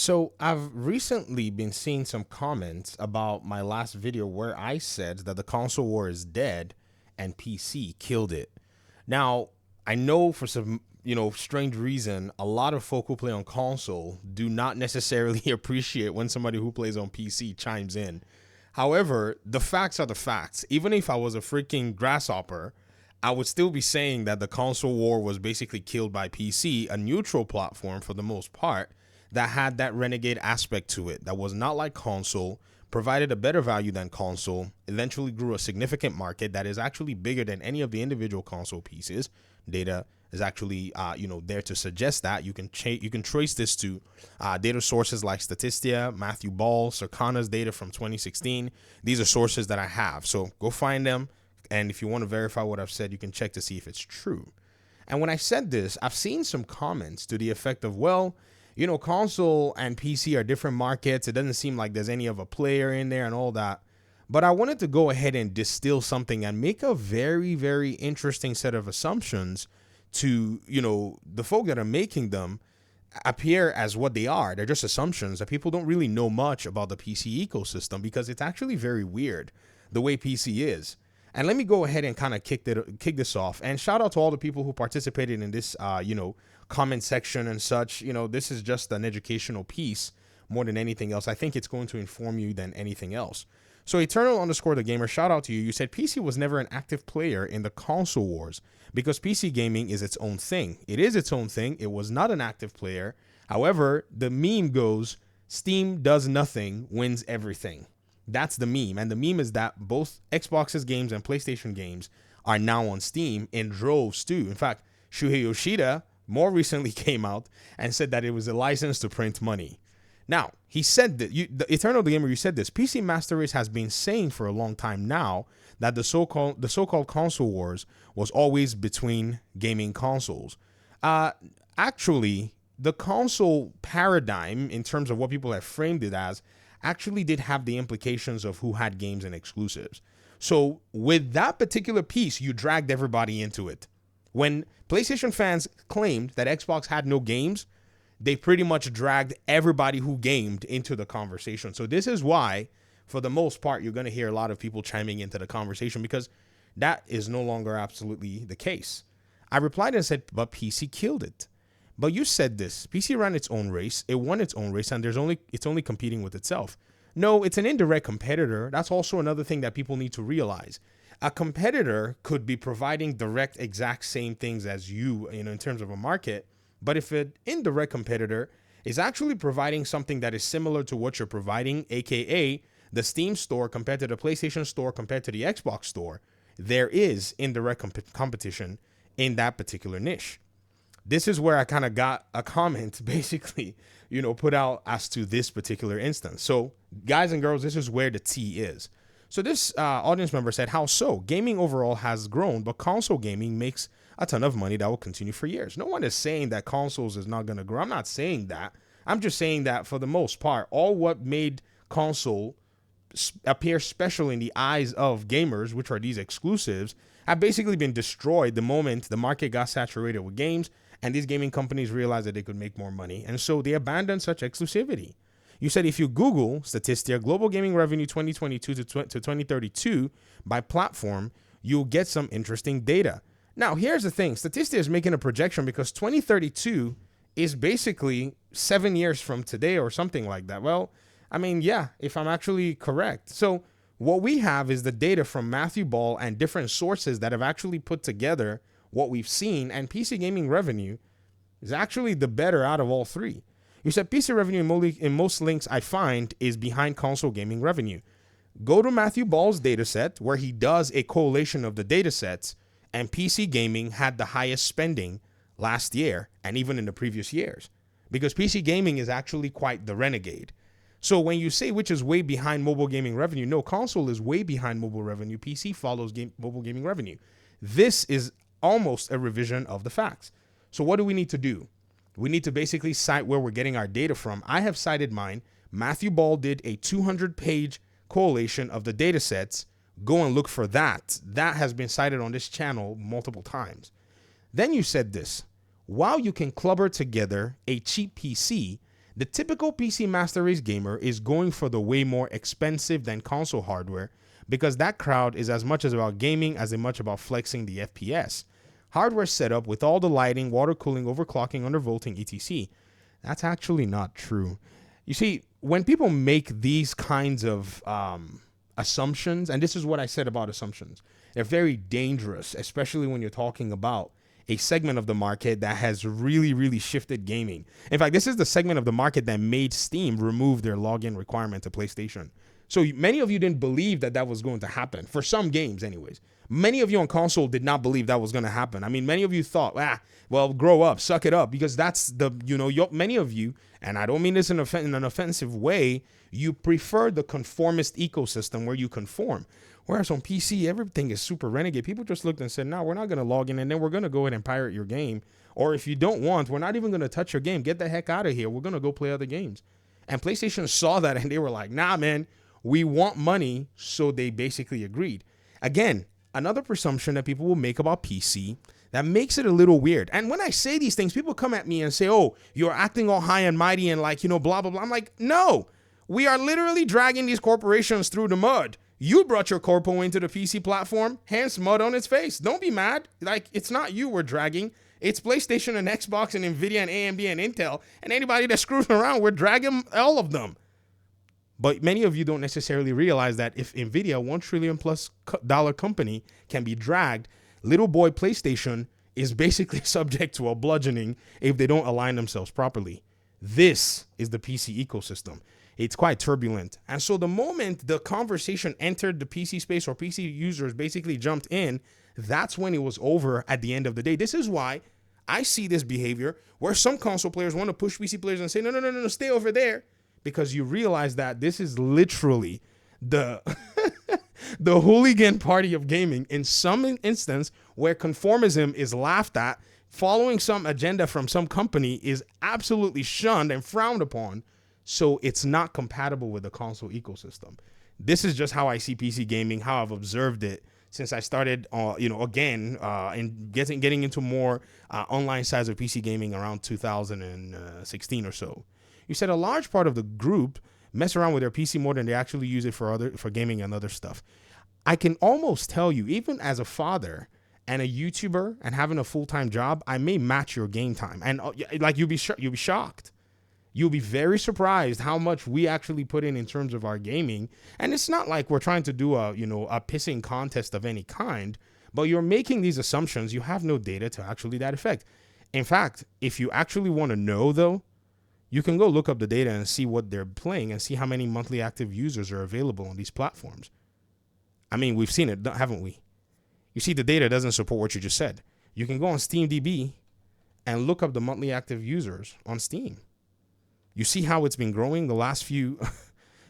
So I've recently been seeing some comments about my last video where I said that the console war is dead and PC killed it. Now, I know for some, strange reason, a lot of folk who play on console do not necessarily appreciate when somebody who plays on PC chimes in. However, the facts are the facts. Even if I was a freaking grasshopper, I would still be saying that the console war was basically killed by PC, a neutral platform for the most part, that had that renegade aspect to it, that was not like console, provided a better value than console, eventually grew a significant market that is actually bigger than any of the individual console pieces. Data is actually, there to suggest that. You can trace this to data sources like Statistia, Matthew Ball, Circana's data from 2016. These are sources that I have, so go find them. And if you want to verify what I've said, you can check to see if it's true. And when I said this, I've seen some comments to the effect of, well, console and PC are different markets. It doesn't seem like there's any of a player in there and all that. But I wanted to go ahead and distill something and make a very, very interesting set of assumptions to, the folk that are making them appear as what they are. They're just assumptions that people don't really know much about the PC ecosystem because it's actually very weird the way PC is. And let me go ahead and kind of kick this off. And shout out to all the people who participated in this, comment section and such. This is just an educational piece more than anything else. I think it's going to inform you than anything else. So Eternal underscore the gamer, shout out to you. You said PC was never an active player in the console wars because PC gaming is its own thing. It is its own thing. It was not an active player. However, the meme goes, Steam does nothing, wins everything. That's the meme. And the meme is that both Xbox's games and PlayStation games are now on Steam in droves too. In fact, Shuhei Yoshida more recently came out and said that it was a license to print money. Now, he said that, the Eternal Gamer, you said this, PC Master Race has been saying for a long time now that the so-called console wars was always between gaming consoles. Actually, the console paradigm, in terms of what people have framed it as, actually did have the implications of who had games and exclusives. So with that particular piece, you dragged everybody into it. When PlayStation fans claimed that Xbox had no games, they pretty much dragged everybody who gamed into the conversation. So this is why, for the most part, you're going to hear a lot of people chiming into the conversation because that is no longer absolutely the case. I replied and said, but PC killed it. But you said this, PC ran its own race, it won its own race, and it's only competing with itself. No, it's an indirect competitor. That's also another thing that people need to realize. A competitor could be providing direct exact same things as you, in terms of a market. But if an indirect competitor is actually providing something that is similar to what you're providing, aka the Steam store compared to the PlayStation store compared to the Xbox store, there is indirect competition in that particular niche. This is where I kind of got a comment basically, put out as to this particular instance. So guys and girls, this is where the tea is. So this audience member said, how so? Gaming overall has grown, but console gaming makes a ton of money that will continue for years. No one is saying that consoles is not going to grow. I'm not saying that. I'm just saying that for the most part, all what made console appear special in the eyes of gamers, which are these exclusives, have basically been destroyed the moment the market got saturated with games and these gaming companies realized that they could make more money. And so they abandoned such exclusivity. You said if you Google Statistia, global gaming revenue 2022 to 2032 by platform, you'll get some interesting data. Now, here's the thing. Statistia is making a projection because 2032 is basically 7 years from today or something like that. Well, I mean, yeah, if I'm actually correct. So what we have is the data from Matthew Ball and different sources that have actually put together what we've seen, and PC gaming revenue is actually the better out of all three. You said PC revenue in most links I find is behind console gaming revenue. Go to Matthew Ball's data set where he does a collation of the data sets, and PC gaming had the highest spending last year and even in the previous years because PC gaming is actually quite the renegade. So when you say which is way behind mobile gaming revenue, no, console is way behind mobile revenue. PC follows mobile gaming revenue. This is almost a revision of the facts. So what do we need to do? We need to basically cite where we're getting our data from. I have cited mine. Matthew Ball did a 200-page collation of the data sets. Go and look for that. That has been cited on this channel multiple times. Then you said this. While you can clubber together a cheap PC The typical PC Master Race gamer is going for the way more expensive than console hardware because that crowd is as much as about gaming as much about flexing the FPS. Hardware setup with all the lighting, water cooling, overclocking, undervolting, etc. That's actually not true. You see, when people make these kinds of assumptions, and this is what I said about assumptions, they're very dangerous, especially when you're talking about a segment of the market that has really, really shifted gaming. In fact, this is the segment of the market that made Steam remove their login requirement to PlayStation. So many of you didn't believe that that was going to happen, for some games anyways. Many of you on console did not believe that was going to happen. I mean, many of you thought, well, grow up, suck it up, because that's many of you, and I don't mean this in an offensive way, you prefer the conformist ecosystem where you conform. Whereas on PC, everything is super renegade. People just looked and said, no, we're not going to log in, and then we're going to go ahead and pirate your game. Or if you don't want, we're not even going to touch your game. Get the heck out of here. We're going to go play other games. And PlayStation saw that, and they were like, nah, man, we want money. So they basically agreed. Again, another presumption that people will make about PC that makes it a little weird. And when I say these things, people come at me and say, oh, you're acting all high and mighty and like, blah, blah, blah. I'm like, no, we are literally dragging these corporations through the mud. You brought your corpo into the PC platform, hence mud on its face. Don't be mad. Like, it's not you we're dragging. It's PlayStation and Xbox and Nvidia and AMD and Intel. And anybody that screws around, we're dragging all of them. But many of you don't necessarily realize that if Nvidia, $1 trillion plus company, can be dragged, little boy PlayStation is basically subject to a bludgeoning if they don't align themselves properly. This is the PC ecosystem. It's quite turbulent. And so the moment the conversation entered the PC space or PC users basically jumped in, that's when it was over at the end of the day. This is why I see this behavior where some console players want to push PC players and say, no, stay over there. Because you realize that this is literally the the hooligan party of gaming in some instance where conformism is laughed at, following some agenda from some company is absolutely shunned and frowned upon. So it's not compatible with the console ecosystem. This is just how I see PC gaming, how I've observed it since I started, and getting into more online sides of PC gaming around 2016 or so. You said a large part of the group mess around with their PC more than they actually use it for gaming and other stuff. I can almost tell you, even as a father and a YouTuber and having a full-time job, I may match your game time. And like you'll be shocked. You'll be very surprised how much we actually put in terms of our gaming. And it's not like we're trying to do a pissing contest of any kind, but you're making these assumptions. You have no data to actually that effect. In fact, if you actually want to know, though, you can go look up the data and see what they're playing and see how many monthly active users are available on these platforms. I mean, we've seen it, haven't we? You see, the data doesn't support what you just said. You can go on SteamDB and look up the monthly active users on Steam. You see how it's been growing the last few,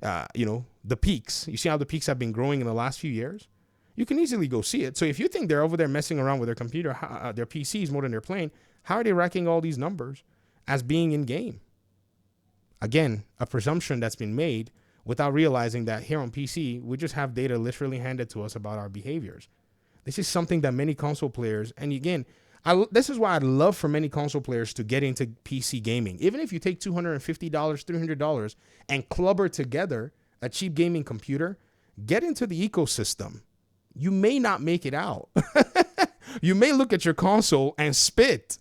the peaks. You see how the peaks have been growing in the last few years? You can easily go see it. So if you think they're over there messing around with their computer, their PCs more than they're playing, how are they racking all these numbers as being in game? Again, a presumption that's been made without realizing that here on PC, we just have data literally handed to us about our behaviors. This is something that many console players, and again, this is why I'd love for many console players to get into PC gaming. Even if you take $250, $300 and clubber together a cheap gaming computer, get into the ecosystem. You may not make it out. You may look at your console and spit.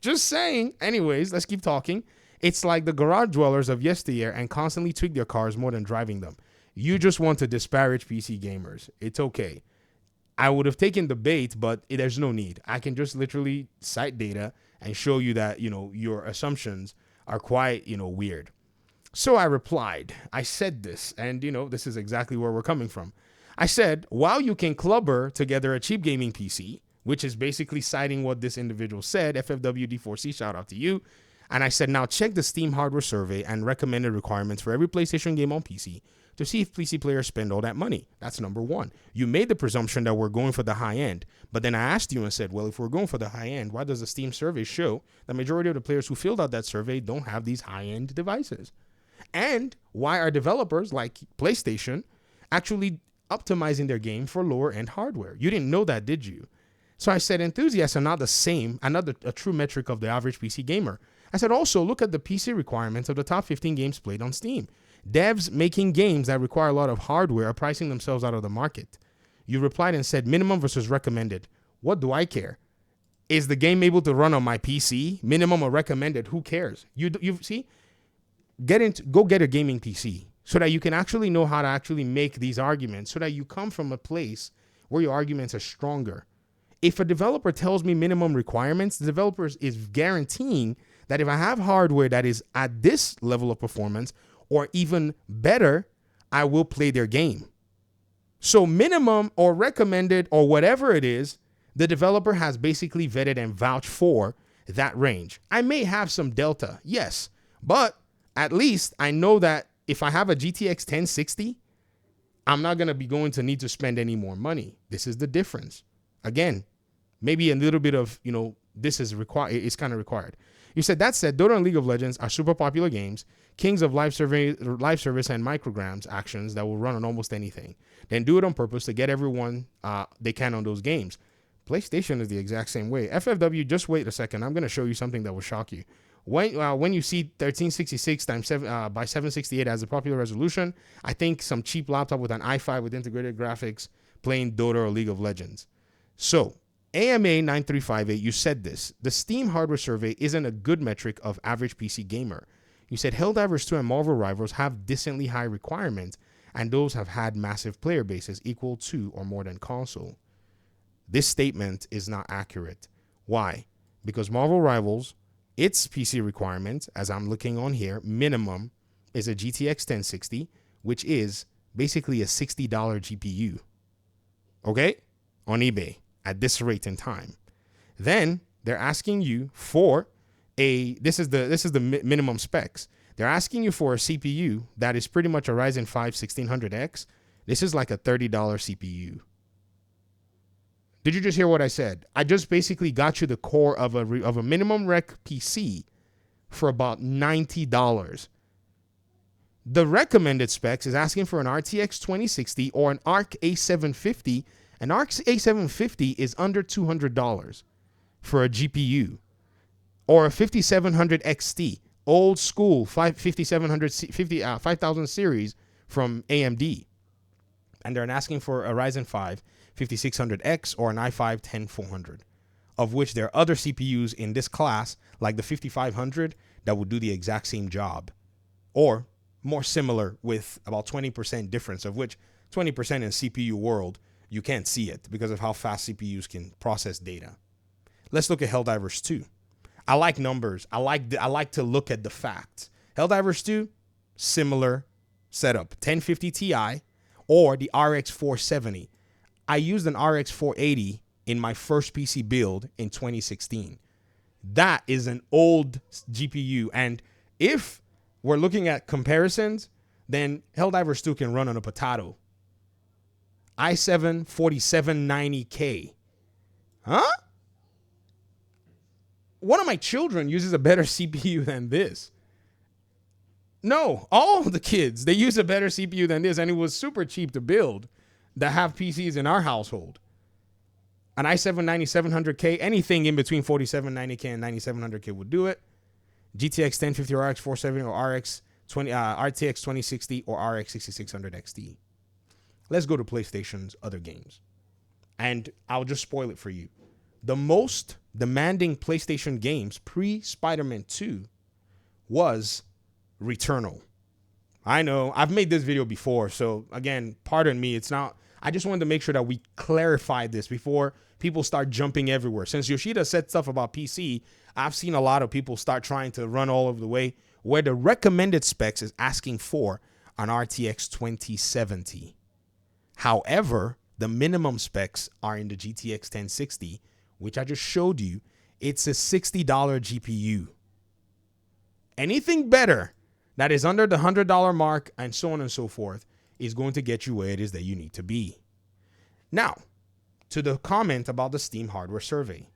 Just saying. Anyways, let's keep talking. It's like the garage dwellers of yesteryear and constantly tweak their cars more than driving them. You just want to disparage PC gamers. It's okay. I would have taken the bait, but there's no need. I can just literally cite data and show you that, your assumptions are quite, weird. So I replied, I said this, and, this is exactly where we're coming from. I said, while you can clubber together a cheap gaming PC, which is basically citing what this individual said, FFWD4C, shout out to you. And I said, now check the Steam hardware survey and recommended requirements for every PlayStation game on PC to see if PC players spend all that money. That's number one. You made the presumption that we're going for the high end, but then I asked you and said, well, if we're going for the high end, why does the Steam survey show the majority of the players who filled out that survey don't have these high-end devices? And why are developers like PlayStation actually optimizing their game for lower-end hardware? You didn't know that, did you? So I said enthusiasts are not the same, a true metric of the average PC gamer. I said, also look at the PC requirements of the top 15 games played on Steam. Devs making games that require a lot of hardware are pricing themselves out of the market. You replied and said minimum versus recommended. What do I care? Is the game able to run on my PC? Minimum or recommended? Who cares? You see? Go get a gaming PC so that you can actually know how to actually make these arguments, so that you come from a place where your arguments are stronger. If a developer tells me minimum requirements, the developer is guaranteeing that if I have hardware that is at this level of performance or even better, I will play their game. So minimum or recommended or whatever it is, the developer has basically vetted and vouched for that range. I may have some delta, yes, but at least I know that if I have a GTX 1060, I'm not going to be going to need to spend any more money. This is the difference. Again, maybe a little bit of, this is required. It's kind of required. You said, that said, Dota and League of Legends are super popular games, kings of live service and micrograms actions that will run on almost anything. Then do it on purpose to get everyone they can on those games. PlayStation is the exact same way. FFW, just wait a second. I'm going to show you something that will shock you. When you see 1366 times by 768 as a popular resolution, I think some cheap laptop with an i5 with integrated graphics playing Dota or League of Legends. So, AMA 9358, you said this. The Steam hardware survey isn't a good metric of average PC gamer. You said Helldivers 2 and Marvel Rivals have decently high requirements, and those have had massive player bases equal to or more than console. This statement is not accurate. Why? Because Marvel Rivals, its PC requirement, as I'm looking on here, minimum is a GTX 1060, which is basically a $60 GPU. Okay? On eBay at this rate in time. Then they're asking you for this is the minimum specs. They're asking you for a CPU that is pretty much a Ryzen 5 1600X. This is like a $30 CPU. Did you just hear what I said? I just basically got you the core of a minimum rec PC for about $90. The recommended specs is asking for an RTX 2060 or an ARC A750. An ARC A750 is under $200 for a GPU, or a 5700 XT, old school 5000 series from AMD. And they're asking for a Ryzen 5 5600X or an i5 10400, of which there are other CPUs in this class, like the 5500, that will do the exact same job, or more similar with about 20% difference, of which 20% in CPU world, you can't see it because of how fast CPUs can process data. Let's look at Helldivers 2. I like numbers. I like to look at the facts. Helldivers 2, similar setup, 1050 Ti or the RX 470. I used an RX 480 in my first PC build in 2016. That is an old GPU. And if we're looking at comparisons, then Helldivers 2 can run on a potato. i7 4790K. Huh? One of my children uses a better CPU than this. No, all the kids, they use a better CPU than this, and it was super cheap to build that have PCs in our household. An i7 9700K, anything in between 4790K and 9700K would do it. GTX 1050 or RX 470 or RTX 2060 or RX 6600 XT. Let's go to PlayStation's other games. And I'll just spoil it for you. The most demanding PlayStation games pre-Spider-Man 2 was Returnal. I know, I've made this video before, so again, pardon me, it's not... I just wanted to make sure that we clarify this before people start jumping everywhere. Since Yoshida said stuff about PC, I've seen a lot of people start trying to run all over the way, where the recommended specs is asking for an RTX 2070. However, the minimum specs are in the GTX 1060, which I just showed you. It's a $60 GPU. Anything better that is under the $100 mark and so on and so forth is going to get you where it is that you need to be. Now, to the comment about the Steam hardware survey.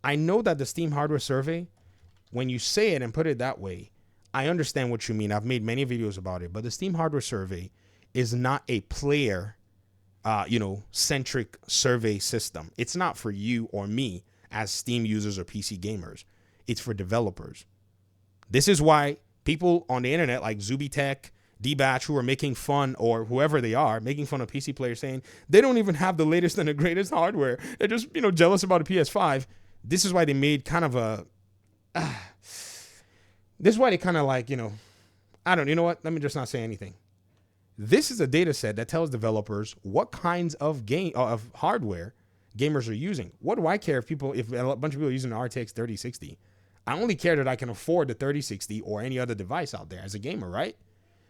I know that the Steam hardware survey, when you say it and put it that way, I understand what you mean. I've made many videos about it, but the Steam hardware survey is not a player centric survey system. It's not for you or me as Steam users or PC gamers. It's for developers. This is why people on the internet like Zubitech, D-Batch, who are making fun, or whoever they are, making fun of PC players, saying they don't even have the latest and the greatest hardware. They're just, jealous about a PS5. This is why they made kind of a... this is why they kind of like, I don't, you know what? Let me just not say anything. This is a data set that tells developers what kinds of hardware gamers are using. What do I care if a bunch of people are using an RTX 3060? I only care that I can afford the 3060 or any other device out there as a gamer, right?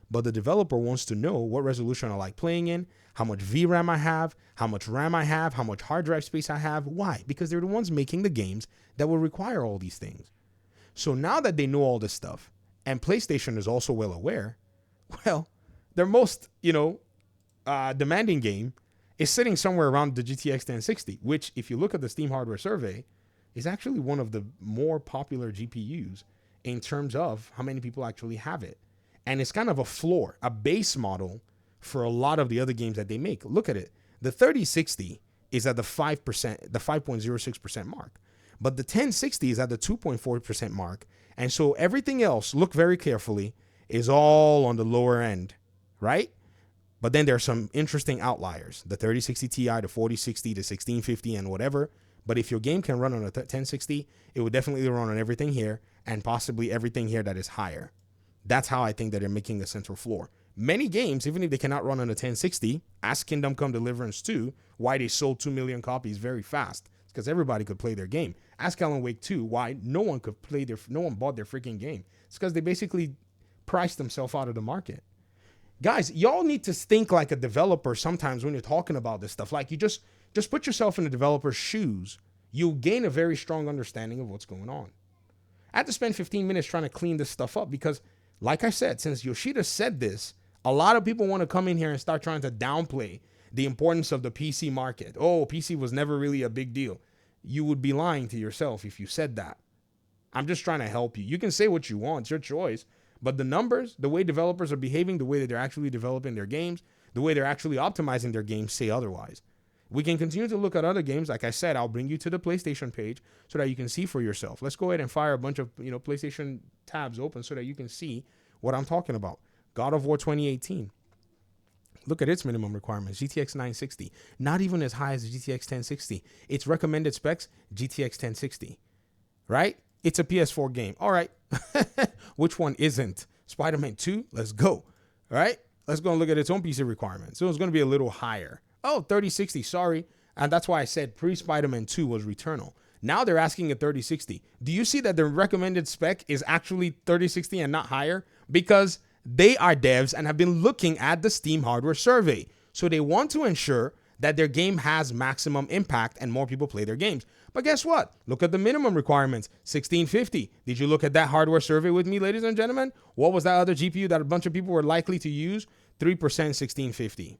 But the developer wants to know what resolution I like playing in, how much VRAM I have, how much RAM I have, how much hard drive space I have. Why? Because they're the ones making the games that will require all these things. So now that they know all this stuff, and PlayStation is also well aware, well, their most, demanding game is sitting somewhere around the GTX 1060, which, if you look at the Steam hardware survey, is actually one of the more popular GPUs in terms of how many people actually have it. And it's kind of a floor, a base model for a lot of the other games that they make. Look at it. The 3060 is at the 5%, the 5.06% mark. But the 1060 is at the 2.4% mark. And so everything else, look very carefully, is all on the lower end, right? But then there are some interesting outliers. The 3060 Ti, the 4060, the 1650, and whatever. But if your game can run on a 1060, it would definitely run on everything here and possibly everything here that is higher. That's how I think that they're making a central floor. Many games, even if they cannot run on a 1060, ask Kingdom Come Deliverance 2 why they sold 2 million copies very fast. It's because everybody could play their game. Ask Alan Wake 2 why no one bought their freaking game. It's because they basically priced themselves out of the market. Guys, y'all need to think like a developer sometimes when you're talking about this stuff. Like, you just put yourself in the developer's shoes. You'll gain a very strong understanding of what's going on. I had to spend 15 minutes trying to clean this stuff up because, like I said, since Yoshida said this, a lot of people want to come in here and start trying to downplay the importance of the PC market. Oh, PC was never really a big deal. You would be lying to yourself if you said that. I'm just trying to help you. You can say what you want. It's your choice. But the numbers, the way developers are behaving, the way that they're actually developing their games, the way they're actually optimizing their games say otherwise. We can continue to look at other games. Like I said, I'll bring you to the PlayStation page so that you can see for yourself. Let's go ahead and fire a bunch of PlayStation tabs open so that you can see what I'm talking about. God of War 2018. Look at its minimum requirements. GTX 960. Not even as high as the GTX 1060. Its recommended specs, GTX 1060. Right? It's a PS4 game. All right. Which one isn't? Spider-Man 2? Let's go. All right? Let's go and look at its own PC requirements. So it's going to be a little higher. Oh, 3060. Sorry. And that's why I said pre-Spider-Man 2 was Returnal. Now they're asking a 3060. Do you see that the recommended spec is actually 3060 and not higher? Because they are devs and have been looking at the Steam hardware survey. So they want to ensure that their game has maximum impact and more people play their games. But guess what? Look at the minimum requirements, 1650. Did you look at that hardware survey with me, ladies and gentlemen? What was that other GPU that a bunch of people were likely to use? 3% 1650.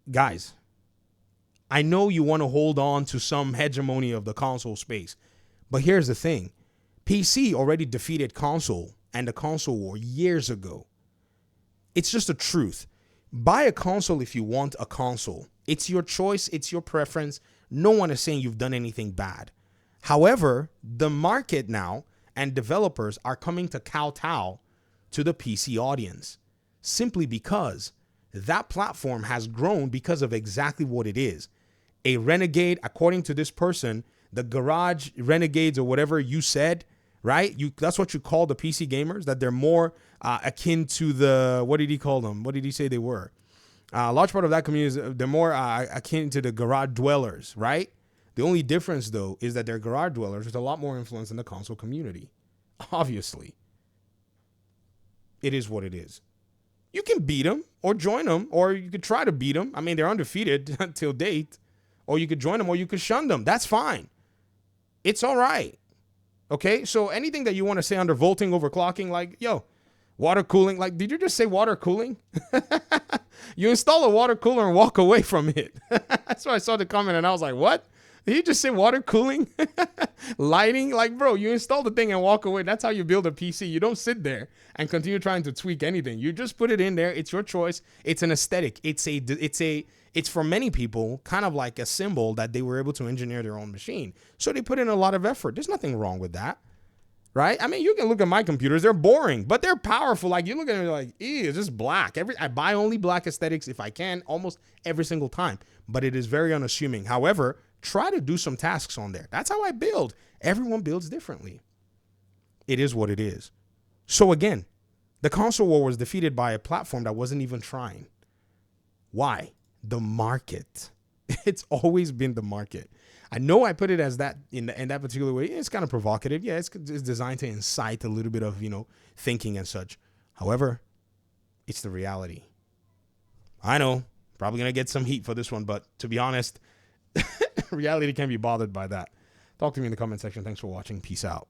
Guys, I know you want to hold on to some hegemony of the console space, but here's the thing. PC already defeated console and the console war years ago. It's just the truth. Buy a console if you want a console. It's your choice. It's your preference. No one is saying you've done anything bad. However, the market now and developers are coming to kowtow to the PC audience simply because that platform has grown because of exactly what it is. A renegade, according to this person, the garage renegades or whatever you said, right? That's what you call the PC gamers, that they're more akin to the, what did he call them? What did he say they were? A large part of that community is they're more akin to the garage dwellers, right? The only difference, though, is that they're garage dwellers with a lot more influence in the console community. Obviously. It is what it is. You can beat them or join them, or you could try to beat them. I mean, they're undefeated until date. Or you could join them or you could shun them. That's fine. It's all right. Okay? So anything that you want to say under volting, overclocking, like, yo, water cooling. Like, did you just say water cooling? You install a water cooler and walk away from it. That's why I saw the comment and I was like, what? Did you just say water cooling? Lighting? Like, bro, you install the thing and walk away. That's how you build a PC. You don't sit there and continue trying to tweak anything. You just put it in there. It's your choice. It's an aesthetic. It's for many people kind of like a symbol that they were able to engineer their own machine. So they put in a lot of effort. There's nothing wrong with that. Right? I mean, you can look at my computers. They're boring, but they're powerful. Like, you look at it, you're like, it's just black. I buy only black aesthetics if I can, almost every single time. But it is very unassuming. However, try to do some tasks on there. That's how I build. Everyone builds differently. It is what it is. So again, the console war was defeated by a platform that wasn't even trying. Why? The market. It's always been the market. I know I put it as that in that particular way. It's kind of provocative. Yeah, it's designed to incite a little bit of, thinking and such. However, it's the reality. I know, probably going to get some heat for this one, but to be honest, reality can't be bothered by that. Talk to me in the comment section. Thanks for watching. Peace out.